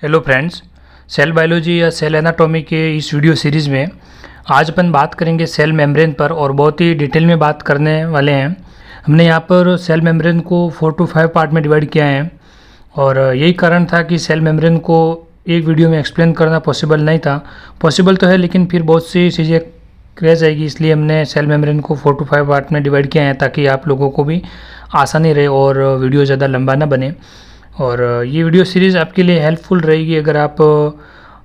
Hello friends, cell biology या cell anatomy के इस वीडियो सीरीज़ में आज अपन बात करेंगे सेल मेम्ब्रेन पर और बहुत ही डिटेल में बात करने वाले हैं। हमने यहाँ पर सेल मेम्ब्रेन को 4 to 5 पार्ट में डिवाइड किया है और यही कारण था कि सेल मेम्ब्रेन को एक वीडियो में एक्सप्लेन करना पॉसिबल नहीं था। पॉसिबल तो है लेकिन फिर बहुत सी चीज़ें रह जाएगी, इसलिए हमने सेल मेम्ब्रेन को 4 to 5 पार्ट में डिवाइड किया है ताकि आप लोगों को भी आसानी रहे और वीडियो ज़्यादा लंबा ना बने। और ये वीडियो सीरीज़ आपके लिए हेल्पफुल रहेगी अगर आप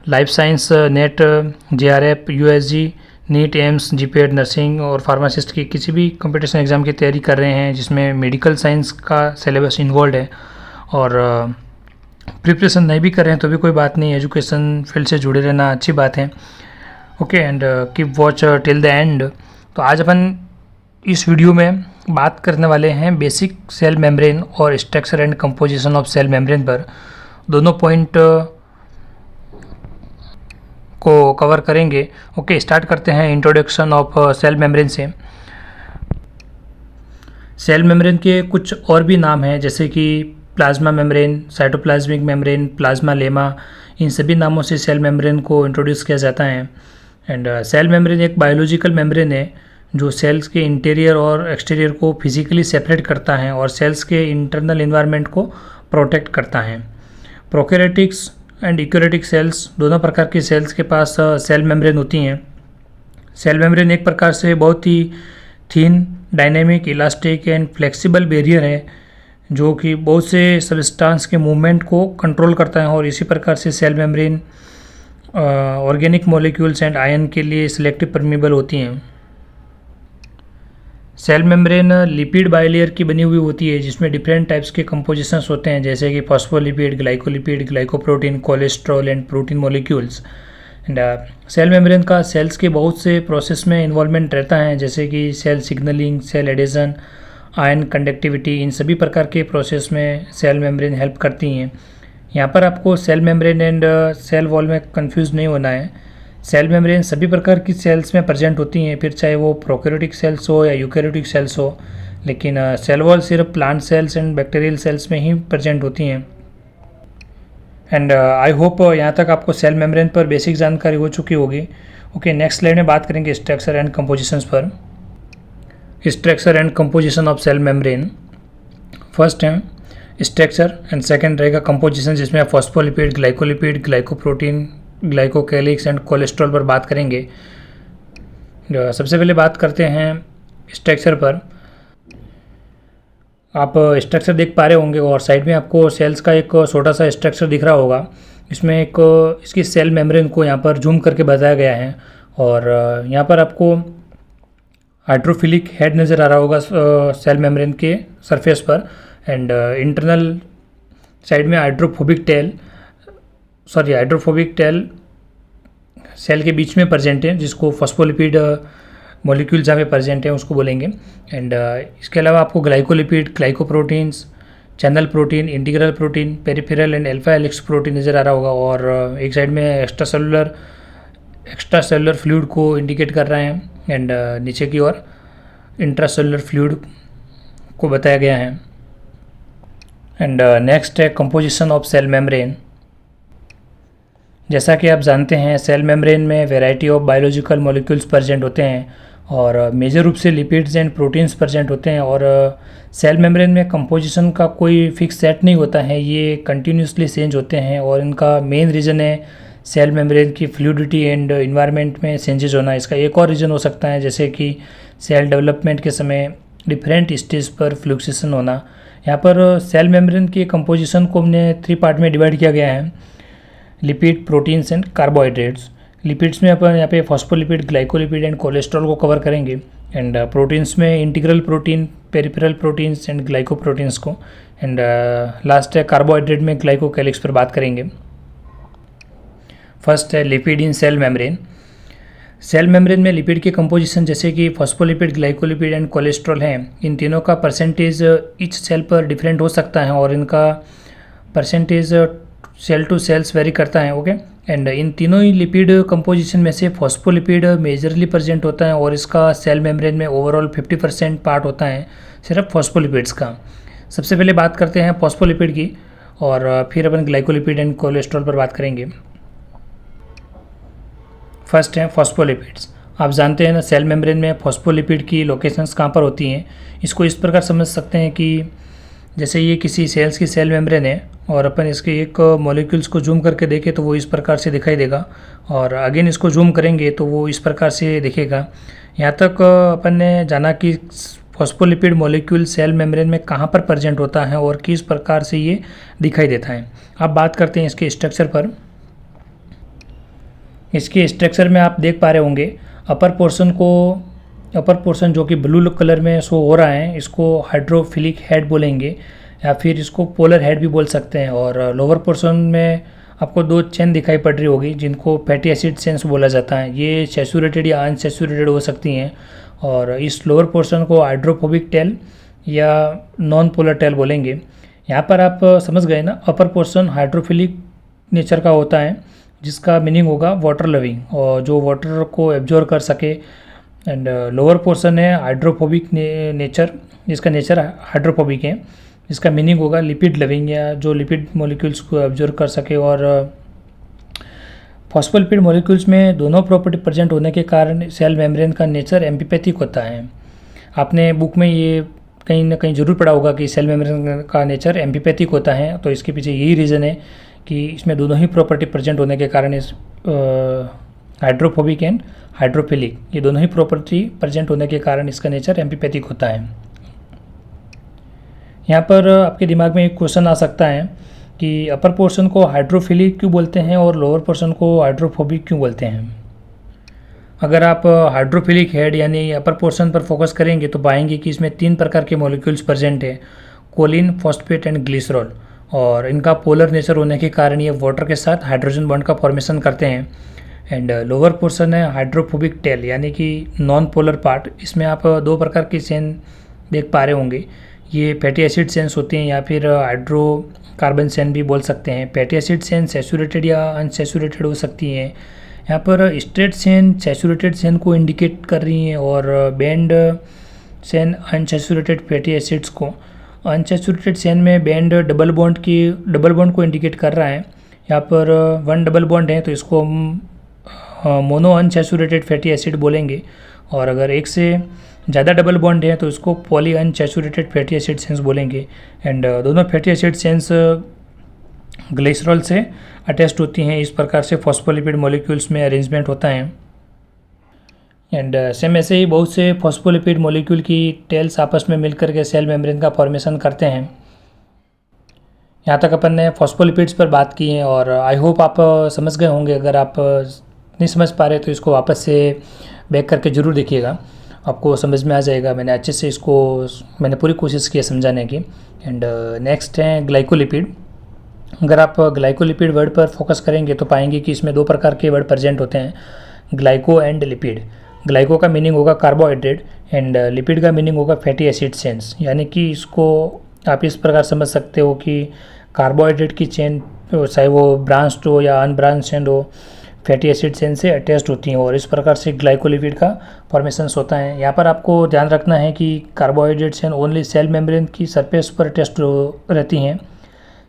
life science, NET, JRF, USG, NEET, AIIMS, GPET, nursing और फार्मासिस्ट की किसी भी कंपटीशन एग्ज़ाम की तैयारी कर रहे हैं जिसमें मेडिकल साइंस का सिलेबस इन्वॉल्व है। और प्रिपरेशन नहीं भी कर रहे हैं तो भी कोई बात नहीं, एजुकेशन फील्ड से जुड़े रहना अच्छी बात है। Okay, and keep watch till the end. तो आज अपन इस वीडियो में बात करने वाले हैं बेसिक सेल मेम्ब्रेन और structure and composition of cell membrane पर। दोनों पॉइंट को कवर करेंगे। ओके, स्टार्ट करते हैं इंट्रोडक्शन ऑफ सेल मेम्ब्रेन से। सेल मेम्ब्रेन के कुछ और भी नाम हैं जैसे कि plasma membrane, cytoplasmic membrane, plasmalemma. इन सभी नामों से सेल मेम्ब्रेन को इंट्रोड्यूस किया जाता है। एंड सेल मेम्ब्रेन एक बायोलॉजिकल मेम्ब्रेन है जो सेल्स के इंटीरियर और एक्सटीरियर को फिजिकली सेपरेट करता है और सेल्स के इंटरनल एनवायरनमेंट को प्रोटेक्ट करता है। प्रोकैरियोटिक्स एंड यूकैरियोटिक सेल्स, दोनों प्रकार की सेल्स के पास सेल मेम्ब्रेन होती हैं। सेल मेम्ब्रेन एक प्रकार से बहुत ही thin, dynamic, elastic and flexible barrier है जो कि बहुत से सब्सटेंस के मूवमेंट को कंट्रोल करता है। और इसी प्रकार से cell membrane organic molecules and ion के लिए सिलेक्टिव परमीबल होती हैं। सेल मेम्ब्रेन लिपिड बाइलेयर की बनी हुई होती है जिसमें डिफरेंट टाइप्स के कंपोजिशंस होते हैं जैसे कि phospholipid, glycolipid, glycoprotein, cholesterol and protein molecules. And cell membrane का सेल्स के बहुत से प्रोसेस में इन्वॉल्वमेंट रहता है जैसे कि cell signalling, cell adhesion, ion conductivity. इन सभी प्रकार के प्रोसेस में सेल मेम्ब्रेन हेल्प करती हैं। यहाँ पर आपको cell membrane and cell wall में कंफ्यूज नहीं होना है। सेल मेम्ब्रेन सभी प्रकार की सेल्स में प्रेजेंट होती हैं, फिर चाहे वो प्रोकैरियोटिक सेल्स हो या यूकैरियोटिक सेल्स हो, लेकिन सेल वॉल सिर्फ plant cells and bacterial cells में ही प्रेजेंट होती हैं। एंड आई होप यहाँ तक आपको सेल मेम्ब्रेन पर बेसिक जानकारी हो चुकी होगी। ओके, नेक्स्ट स्लाइड में बात करेंगे स्ट्रक्चर एंड कंपोजिशंस पर। Structure and composition of cell membrane. First है स्ट्रक्चर एंड सेकेंड रहेगा कंपोजिशन जिसमें phospholipid, glycolipid, glycoprotein, glycocalyx and cholesterol पर बात करेंगे। सबसे पहले बात करते हैं स्ट्रक्चर पर। आप स्ट्रक्चर देख पा रहे होंगे और साइड में आपको सेल्स का एक छोटा सा स्ट्रक्चर दिख रहा होगा। इसमें एक इसकी सेल मेम्ब्रेन को यहाँ पर जूम करके बताया गया है और यहाँ पर आपको हाइड्रोफिलिक हेड नज़र आ रहा होगा सेल मेम्ब्रेन के सरफेस पर। एंड इंटरनल साइड में हाइड्रोफोबिक टेल सेल के बीच में प्रेजेंट है जिसको फॉस्फोलिपिड मॉलिक्यूल जहाँ पे प्रेजेंट है उसको बोलेंगे। एंड इसके अलावा आपको glycolipid, glycoproteins, channel protein, integral protein, peripheral and alpha helix protein नज़र आ रहा होगा और एक साइड में एक्स्ट्रा सेलुलर फ्लूइड को इंडिकेट कर रहे हैं एंड नीचे की ओर इंट्रासेलुलर फ्लूइड को बताया गया है। एंड नेक्स्ट है कंपोजिशन ऑफ सेल मेम्ब्रेन। जैसा कि आप जानते हैं सेल मेम्ब्रेन में variety of biological molecules present होते हैं और मेजर रूप से लिपिड्स एंड प्रोटीन्स प्रेजेंट होते हैं। और सेल मेम्ब्रेन में कंपोजिशन का कोई फिक्स सेट नहीं होता है, ये कंटिन्यूसली चेंज होते हैं और इनका मेन रीज़न है सेल मेम्ब्रेन की फ्लूइडिटी एंड इन्वायरमेंट में चेंजेस होना। इसका एक और रीज़न हो सकता है जैसे कि सेल डेवलपमेंट के समय डिफरेंट स्टेज पर फ्लक्चुएशन होना। यहाँ पर सेल मेम्ब्रेन की कंपोजिशन को हमने 3 पार्ट में डिवाइड किया गया है, lipid, proteins and carbohydrates. Lipids में अपन यहाँ पे फॉस्फोलिपिड, ग्लाइकोलिपिड एंड कोलेस्ट्रॉल को कवर करेंगे एंड प्रोटीन्स में integral protein, peripheral proteins and glycoproteins को। एंड लास्ट है कार्बोहाइड्रेट में ग्लाइकोकैलिक्स पर बात करेंगे। फर्स्ट है lipid in cell membrane. Cell membrane में लिपिड के कंपोजिशन जैसे कि फॉस्फोलिपिड, ग्लाइकोलिपिड एंड कोलेस्ट्रॉल हैं, इन तीनों का परसेंटेज ईच सेल पर डिफरेंट हो सकता है और इनका percentage cell to cells vary करता है। ओके, एंड इन तीनों ही लिपिड कंपोजिशन में से फॉस्फोलिपिड मेजरली प्रेजेंट होता है और इसका सेल मेम्ब्रेन में ओवरऑल 50% पार्ट होता है सिर्फ फॉस्फोलिपिड्स का। सबसे पहले बात करते हैं फॉस्फोलिपिड की और फिर अपन ग्लाइकोलिपिड एंड कोलेस्ट्रॉल पर बात करेंगे। फर्स्ट है फॉस्फोलिपिड्स। आप जानते हैं ना सेल मेम्ब्रेन में फॉस्फोलिपिड की लोकेशंस कहाँ पर होती हैं। इसको इस प्रकार समझ सकते हैं कि जैसे ये किसी सेल्स की सेल मेम्ब्रेन है और अपन इसके एक मॉलिक्यूल्स को जूम करके देखें तो वो इस प्रकार से दिखाई देगा और अगेन इसको जूम करेंगे तो वो इस प्रकार से दिखेगा। यहाँ तक अपन ने जाना कि फॉस्फोलिपिड मॉलिक्यूल सेल मेम्ब्रेन में कहाँ पर प्रेजेंट होता है और किस प्रकार से ये दिखाई देता है। अब बात करते हैं इसके स्ट्रक्चर पर। इसके स्ट्रक्चर में आप देख पा रहे होंगे अपर पोर्शन जो कि ब्लू कलर में शो हो रहा है इसको हाइड्रोफिलिक हेड बोलेंगे या फिर इसको पोलर हेड भी बोल सकते हैं। और लोअर पोर्शन में आपको दो चेन दिखाई पड़ रही होगी जिनको फैटी एसिड चेन्स बोला जाता है। ये सैचुरेटेड या अनसैचुरेटेड हो सकती हैं और इस लोअर पोर्शन को हाइड्रोफोबिक टेल या नॉन पोलर टेल बोलेंगे। यहाँ पर आप समझ गए ना, अपर पोर्शन हाइड्रोफिलिक नेचर का होता है जिसका मीनिंग होगा वाटर लविंग और जो वाटर को एब्जॉर्ब कर सके। एंड लोअर पोर्शन है हाइड्रोफोबिक नेचर जिसका नेचर हाइड्रोफोबिक है, जिसका मीनिंग होगा लिपिड लविंग या जो लिपिड मॉलिक्यूल्स को एब्जॉर्ब कर सके। और फॉस्फोलिपिड मॉलिक्यूल्स में दोनों प्रॉपर्टी प्रेजेंट होने के कारण सेल मेम्ब्रेन का नेचर एम्फीपैथिक होता है। आपने बुक में ये कहीं ना कहीं जरूर पढ़ा होगा कि सेल मेम्ब्रेन का नेचर एम्फीपैथिक होता है, तो इसके पीछे यही रीज़न है कि इसमें दोनों ही प्रॉपर्टी प्रेजेंट होने के कारण इस हाइड्रोफोबिक एंड हाइड्रोफिलिक ये दोनों ही प्रॉपर्टी प्रेजेंट होने के कारण इसका नेचर एम्फीपैथिक होता है। यहाँ पर आपके दिमाग में एक क्वेश्चन आ सकता है कि अपर पोर्शन को हाइड्रोफिलिक क्यों बोलते हैं और लोअर पोर्शन को हाइड्रोफोबिक क्यों बोलते हैं। अगर आप हाइड्रोफिलिक हेड यानी अपर पोर्शन पर फोकस करेंगे तो पाएंगे कि इसमें 3 प्रकार के मॉलिक्यूल्स प्रेजेंट है, कोलिन, फॉस्फेट एंड ग्लिसरॉल। और इनका पोलर नेचर होने के कारण ये वाटर के साथ हाइड्रोजन बॉन्ड का फॉर्मेशन करते हैं। एंड लोअर पोर्शन है हाइड्रोफोबिक टेल यानी कि नॉन पोलर पार्ट। इसमें आप 2 प्रकार की चेन देख पा रहे होंगे, ये फैटी एसिड चेन्स होती हैं या फिर हाइड्रोकार्बन चेन भी बोल सकते हैं। फैटी एसिड चेन सैचुरेटेड या अनसैचुरेटेड हो सकती हैं। यहाँ पर स्ट्रेट चेन सैचुरेटेड चेन को इंडिकेट कर रही हैं और band chain unsaturated fatty acids को। अनसैचुरेटेड चेन में बैंड डबल बॉन्ड को इंडिकेट कर रहा है। यहाँ पर 1 डबल बॉन्ड है तो इसको हम मोनो अनसैचुरेटेड फैटी एसिड बोलेंगे और अगर एक से ज़्यादा डबल बॉन्ड है तो इसको poly unsaturated fatty acid chains बोलेंगे। एंड दोनों फैटी एसिड चेन्स ग्लिसरॉल से अटैच्ड होती हैं। इस प्रकार से फॉस्फोलिपिड मॉलिक्यूल्स में अरेंजमेंट होता है। एंड सेम ऐसे ही बहुत से फॉस्फोलिपिड मॉलिक्यूल की टेल्स आपस में मिलकर के सेल मेम्ब्रेन का फॉर्मेशन करते हैं। यहाँ तक अपन ने फॉस्फोलिपिड्स पर बात की है और आई होप आप समझ गए होंगे। अगर आप नहीं समझ पा रहे तो इसको वापस से बैक करके ज़रूर देखिएगा, आपको समझ में आ जाएगा। मैंने अच्छे से मैंने पूरी कोशिश की है समझाने की। एंड नेक्स्ट है ग्लाइकोलिपिड। अगर आप ग्लाइकोलिपिड वर्ड पर फोकस करेंगे तो पाएंगे कि इसमें 2 प्रकार के वर्ड प्रेजेंट होते हैं, ग्लाइको एंड लिपिड। ग्लाइको का मीनिंग होगा कार्बोहाइड्रेट एंड लिपिड का मीनिंग होगा फैटी एसिड चेन्स। यानी कि इसको आप इस प्रकार समझ सकते हो कि कार्बोहाइड्रेट की चेन चाहे वो ब्रांच्ड हो या अनब्रांच्ड हो फैटी एसिड चेन से अटैच्ड होती हैं और इस प्रकार से ग्लाइकोलिपिड का फॉर्मेशंस होता है। यहाँ पर आपको ध्यान रखना है कि carbohydrate chain only cell membrane की सरफेस पर अटैच्ड रहती हैं,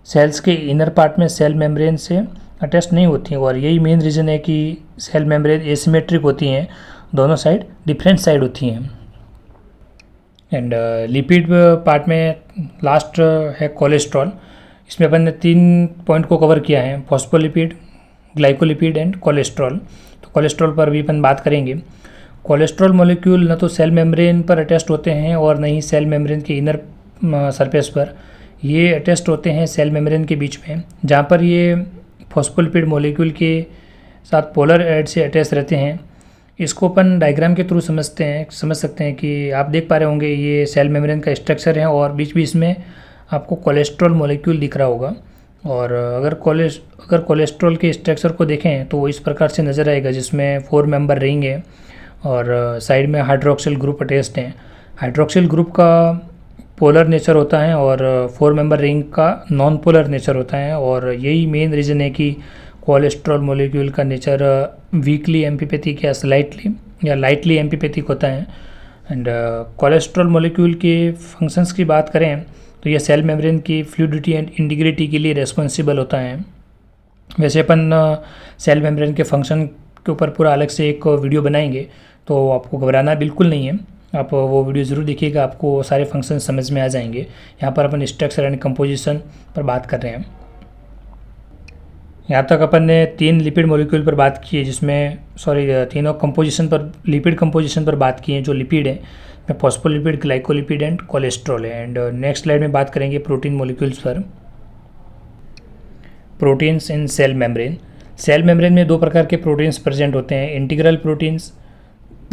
सेल्स के इनर पार्ट में सेल मेम्ब्रेन से अटैच नहीं होती हैं। और यही मेन रीज़न है कि सेल मेम्ब्रेन एसिमेट्रिक होती हैं, दोनों साइड डिफरेंट साइड होती हैं। एंड लिपिड पार्ट में लास्ट है कोलेस्ट्रॉल। इसमें अपन ने 3 पॉइंट को कवर किया है, फॉस्फोलिपिड, ग्लाइकोलिपिड एंड कोलेस्ट्रॉल। तो कोलेस्ट्रॉल पर भी अपन बात करेंगे। कोलेस्ट्रॉल मॉलिक्यूल न तो सेल मेम्ब्रेन पर अटैच्ड होते हैं और न ही सेल मेम्ब्रेन के इनर सरफेस पर, ये अटैच्ड होते हैं सेल मेम्ब्रेन के बीच में, जहाँ पर ये फॉस्फोलिपिड मॉलिक्यूल के साथ पोलर एड से अटैच रहते हैं। इसको अपन डायग्राम के थ्रू समझ सकते हैं कि आप देख पा रहे होंगे ये सेल मेम्ब्रेन का स्ट्रक्चर है और बीच बीच में आपको कोलेस्ट्रॉल मॉलिक्यूल दिख रहा होगा। और अगर कोलेस्ट्रॉल के स्ट्रक्चर को देखें तो वो इस प्रकार से नज़र आएगा, जिसमें 4 मेंबर रिंग है और साइड में हाइड्रोक्सिल ग्रुप अटैच्ड हैं। हाइड्रोक्सिल ग्रुप का पोलर नेचर होता है और 4 मेंबर रिंग का नॉन पोलर नेचर होता है। और यही मेन रीज़न है कि कोलेस्ट्रॉल मॉलिक्यूल का नेचर वीकली एम्फीपैथिक या स्लाइटली या लाइटली एम्फीपैथिक होता है। एंड कोलेस्ट्रॉल मॉलिक्यूल के फंक्शंस की बात करें तो यह सेल मेम्ब्रेन की फ्लूइडिटी एंड इंटीग्रिटी के लिए रेस्पॉन्सिबल होता है। वैसे अपन सेल मेम्ब्रेन के फंक्शन के ऊपर पूरा अलग से एक वीडियो बनाएंगे, तो आपको घबराना बिल्कुल नहीं है, आप वो वीडियो ज़रूर देखिएगा, आपको सारे फंक्शन समझ में आ जाएंगे। यहाँ पर अपन स्ट्रक्चर एंड कंपोजिशन पर बात कर रहे हैं। यहाँ तक अपन ने 3 लिपिड मॉलिक्यूल पर बात की है, जिसमें तीनों कंपोजिशन पर, लिपिड कंपोजिशन पर बात की है। जो लिपिड है में फॉस्फोलिपिड, ग्लाइकोलिपिड एंड कोलेस्ट्रॉल है। एंड नेक्स्ट स्लाइड में बात करेंगे प्रोटीन मॉलिक्यूल्स पर। Proteins in cell membrane. Cell membrane में 2 प्रकार के प्रोटीन्स प्रेजेंट होते हैं, इंटीग्रल प्रोटीन्स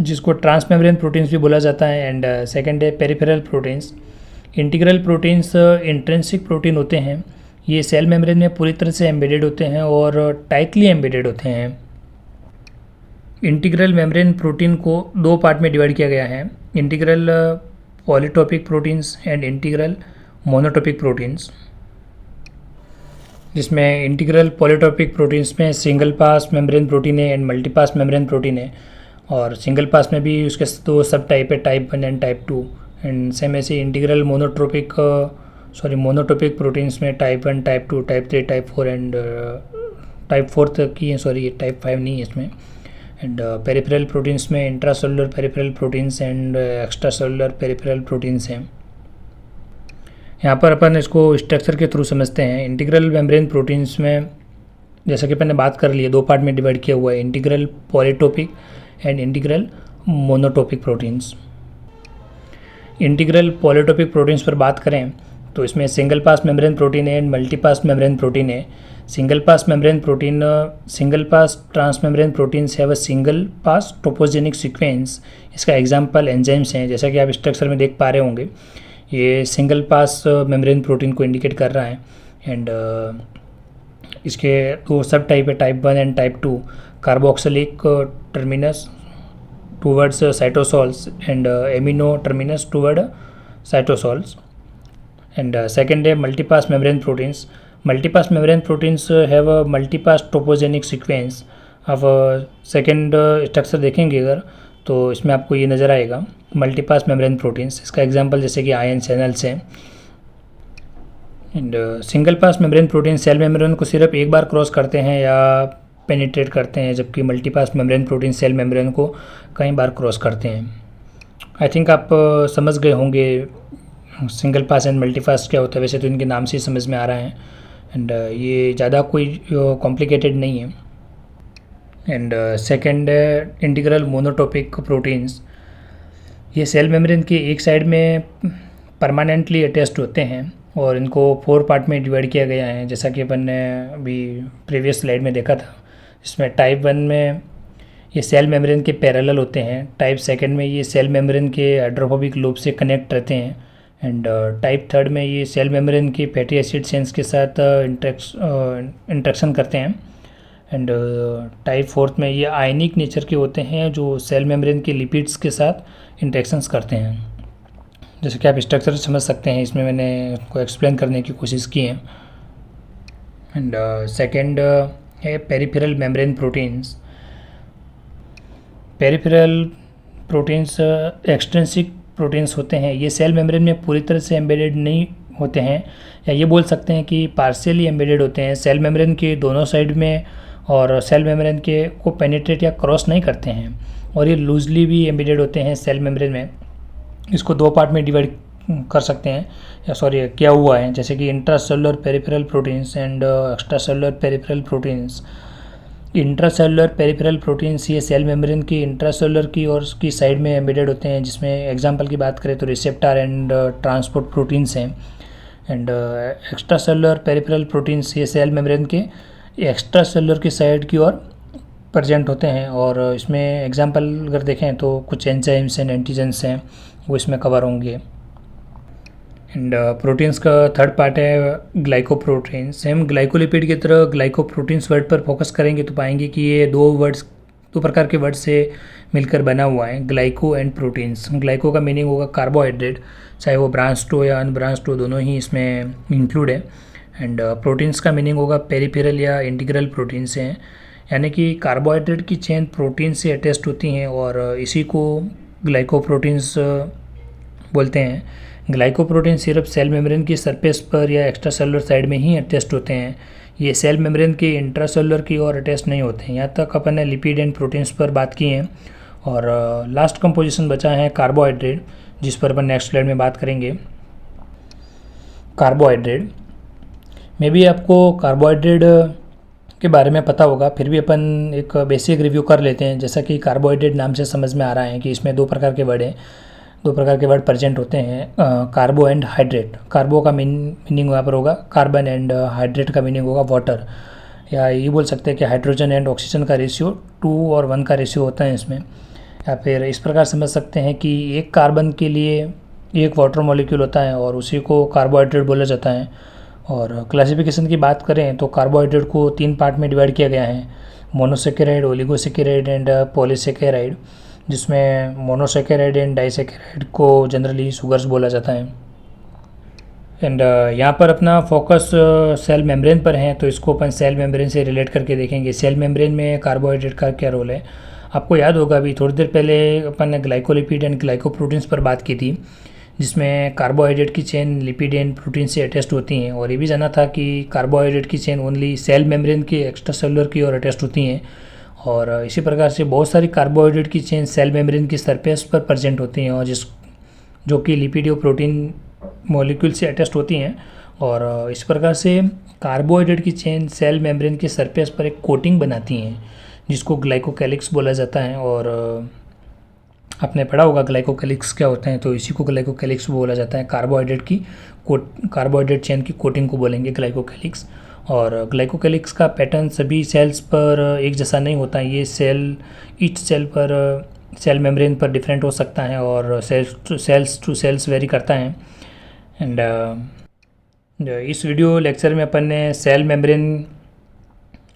जिसको ट्रांस मेम्ब्रेन प्रोटीन्स भी बोला जाता है, एंड सेकेंड है peripheral proteins. Integral proteins intrinsic protein होते हैं, ये सेल मेम्ब्रेन में पूरी तरह से एम्बेडेड होते हैं और टाइटली एम्बेडेड होते हैं। इंटीग्रल मेम्ब्रेन प्रोटीन को 2 पार्ट में डिवाइड किया गया है, integral polytopic proteins and integral monotopic proteins. जिसमें इंटीग्रल पॉलीटॉपिक प्रोटीन्स में सिंगल पास मेम्ब्रेन प्रोटीन है एंड मल्टीपास मेम्ब्रेन प्रोटीन है, और सिंगल पास में भी उसके 2 सब टाइप है, type 1 and type 2। And same ऐसे इंटीग्रल मोनोटॉपिक प्रोटीन्स में type 1, type 2, type 3, type 4 and type 4 तक की है, टाइप 5 नहीं है इसमें। एंड पेरिफेरल प्रोटीन्स में intracellular peripheral proteins and extracellular peripheral proteins हैं। यहाँ पर अपन इसको स्ट्रक्चर के थ्रू समझते हैं। इंटीग्रल मेम्ब्रेन प्रोटीन्स में जैसा कि अपन ने बात कर ली है, 2 पार्ट में डिवाइड किया हुआ है, integral polytopic and integral monotopic proteins. Integral polytopic proteins पर बात करें तो इसमें सिंगल पास मेम्ब्रेन प्रोटीन है एंड मल्टीपास मेम्ब्रेन प्रोटीन है। Single pass membrane protein, single pass transmembrane proteins have a single pass topogenic sequence. इसका example enzymes हैं, जैसा कि आप स्ट्रक्चर में देख पा रहे होंगे। ये सिंगल पास मेम्ब्रेन प्रोटीन को इंडिकेट कर रहा है। एंड इसके 2 सब टाइप है, type 1 and type 2। Carboxylic terminus towards cytosols and amino terminus toward cytosols. And second है multipass membrane proteins. Multipass membrane proteins have a multipass topogenic sequence. अब second structure देखेंगे अगर, तो इसमें आपको ये नज़र आएगा मल्टीपास मेम्ब्रेन प्रोटीन्स। इसका एग्जांपल जैसे कि आयन चैनल्स हैं। And single pass membrane protein cell membrane को सिर्फ एक बार क्रॉस करते हैं या पेनिट्रेट करते हैं, जबकि multipass membrane protein cell membrane को कई बार क्रॉस करते हैं। आई थिंक आप समझ गए होंगे सिंगल पास एंड मल्टीपास क्या होता है। वैसे तो इनके नाम से ही समझ में आ रहा है, एंड ये ज़्यादा कोई कॉम्प्लिकेटेड नहीं है। And second integral monotopic proteins. ये सेल मेम्ब्रेन के एक साइड में परमानेंटली अटैच्ड होते हैं और इनको 4 पार्ट में डिवाइड किया गया है, जैसा कि अपन ने अभी प्रीवियस स्लाइड में देखा था। इसमें टाइप 1 में ये सेल मेम्ब्रेन के पैरेलल होते हैं, टाइप 2 में ये सेल मेम्ब्रेन के हाइड्रोफोबिक लूप से कनेक्ट रहते हैं, एंड टाइप 3 में ये सेल मेम्ब्रेन के फैटी एसिड चेन्स के साथ इंट्रैक्शन करते हैं, एंड टाइप 4 में ये आयनिक नेचर के होते हैं जो सेल मेम्ब्रेन के लिपिड्स के साथ इंट्रैक्शंस करते हैं। जैसे कि आप स्ट्रक्चर समझ सकते हैं, इसमें मैंने को एक्सप्लेन करने की कोशिश की है। एंड सेकेंड है peripheral membrane proteins. Peripheral proteins extrinsic proteins होते हैं, ये सेल मेम्ब्रेन में पूरी तरह से एम्बेडेड नहीं होते हैं, या ये बोल सकते हैं कि पार्शियली एम्बेडेड होते हैं। सेल मेम्ब्रेन के दोनों साइड में और सेल मेम्ब्रेन के को पेनिट्रेट या क्रॉस नहीं करते हैं, और ये लूजली भी एम्बेडेड होते हैं सेल मेम्ब्रेन में। इसको 2 पार्ट में डिवाइड कर सकते हैं, या किया हुआ है, जैसे कि intracellular peripheral proteins and extracellular peripheral proteins. Intracellular peripheral proteins ये सेल मेम्ब्रेन की इंट्रासेलुलर की और की साइड में एम्बेडेड होते हैं, जिसमें एग्जांपल की बात करें तो रिसेप्टर एंड ट्रांसपोर्ट प्रोटीन्स हैं। एंड एक्स्ट्रासेलुलर पेरिफेरल प्रोटीन्स ये सेल मेम्ब्रेन के एक्स्ट्रासेलुलर की साइड की ओर प्रेजेंट होते हैं, और इसमें एग्जांपल अगर देखें तो कुछ एंजाइम्स एंड एंटीजेंस हैं, वो इसमें कवर होंगे। एंड प्रोटीन्स का 3rd पार्ट है ग्लाइकोप्रोटीन्स। हम ग्लाइकोलिपिड की तरह ग्लाइकोप्रोटीन्स वर्ड पर फोकस करेंगे तो पाएंगे कि ये 2 प्रकार के वर्ड से मिलकर बना हुआ है, ग्लाइको एंड प्रोटीन्स। ग्लाइको का मीनिंग होगा कार्बोहाइड्रेट, चाहे वो ब्रांच 2 या अनब्रांच 2 दोनों ही इसमें इंक्लूड है। एंड प्रोटीन्स का मीनिंग होगा पेरिफेरल या इंटीग्रल प्रोटीन से हैं, यानी कि कार्बोहाइड्रेट की चेन प्रोटीन से अटैच्ड होती हैं और इसी को ग्लाइकोप्रोटीन्स बोलते हैं। ग्लाइकोप्रोटीन सिर्फ सेल मेम्ब्रेन की सरफेस पर या एक्स्ट्रा सेलुलर साइड में ही अटैच्ड होते हैं, ये सेल मेम्ब्रेन के इंट्रासेलुलर की ओर अटैच नहीं होते हैं। यहाँ तक अपन ने लिपिड एंड प्रोटीन्स पर बात की है और लास्ट कंपोजिशन बचा है कार्बोहाइड्रेट, जिस पर अपन नेक्स्ट स्लाइड में बात करेंगे। कार्बोहाइड्रेट में भी आपको कार्बोहाइड्रेट के बारे में पता होगा, फिर भी अपन एक बेसिक रिव्यू कर लेते हैं। जैसा कि कार्बोहाइड्रेट नाम से समझ में आ रहा है कि इसमें दो प्रकार के वर्ड प्रेजेंट होते हैं, कार्बो एंड हाइड्रेट। कार्बो का मीनिंग यहाँ पर होगा कार्बन एंड हाइड्रेट का मीनिंग होगा वाटर, या ये बोल सकते हैं कि हाइड्रोजन एंड ऑक्सीजन का रेशियो 2 और 1 का रेशियो होता है इसमें। या फिर इस प्रकार समझ सकते हैं कि एक कार्बन के लिए एक वाटर मॉलिक्यूल होता है और उसी को कार्बोहाइड्रेट बोला जाता है। और क्लासिफिकेशन की बात करें तो कार्बोहाइड्रेट को 3 पार्ट में डिवाइड किया गया है, मोनोसेकेराइड, ओलिगोसेकेराइड एंड पॉलीसेकेराइड, जिसमें मोनोसेकेराइड एंड डाइसेकेराइड को जनरली शुगर्स बोला जाता है। एंड यहाँ पर अपना फोकस सेल मेम्ब्रेन पर है, तो इसको अपन सेल मेम्ब्रेन से रिलेट करके देखेंगे। सेल मेम्ब्रेन में कार्बोहाइड्रेट का क्या रोल है। आपको याद होगा अभी थोड़ी देर पहले अपन ने ग्लाइकोलिपिड एंड ग्लाइकोप्रोटीन्स पर बात की थी, जिसमें कार्बोहाइड्रेट की चेन लिपिड एंड प्रोटीन से अटैच्ड होती हैं, और ये भी जाना था कि कार्बोहाइड्रेट की चेन ओनली सेल मेम्ब्रेन के एक्स्ट्रा सेलुलर की ओर अटैच्ड होती हैं। और इसी प्रकार से बहुत सारी कार्बोहाइड्रेट की चेन सेल मेम्ब्रेन की सरफेस पर प्रेजेंट होती हैं और जो कि लिपिड और प्रोटीन मॉलिक्यूल से अटैच्ड होती हैं। और इस प्रकार से कार्बोहाइड्रेट की चेन सेल मेम्ब्रेन की सरफेस पर एक कोटिंग बनाती हैं, जिसको ग्लाइकोकैलिक्स बोला जाता है। और आपने पढ़ा होगा ग्लाइकोकैलिक्स क्या होते हैं, तो इसी को ग्लाइकोकैलिक्स बोला जाता है। कार्बोहाइड्रेट चेन की कोटिंग को बोलेंगे ग्लाइकोकैलिक्स। और ग्लाइकोकैलिक्स का पैटर्न सभी सेल्स पर एक जैसा नहीं होता है, ये ईच सेल पर सेल मेम्ब्रेन पर डिफरेंट हो सकता है और सेल्स टू सेल्स वेरी करता है। एंड इस वीडियो लेक्चर में अपन ने सेल मेम्ब्रेन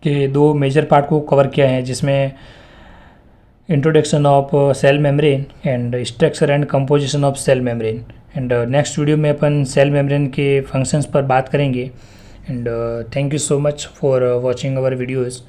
के 2 मेजर पार्ट को कवर किया है, जिसमें introduction of cell membrane and structure and composition of cell membrane. And next video में अपन सेल मेम्ब्रेन के फंक्शंस पर बात करेंगे। And thank you so much for watching our videos.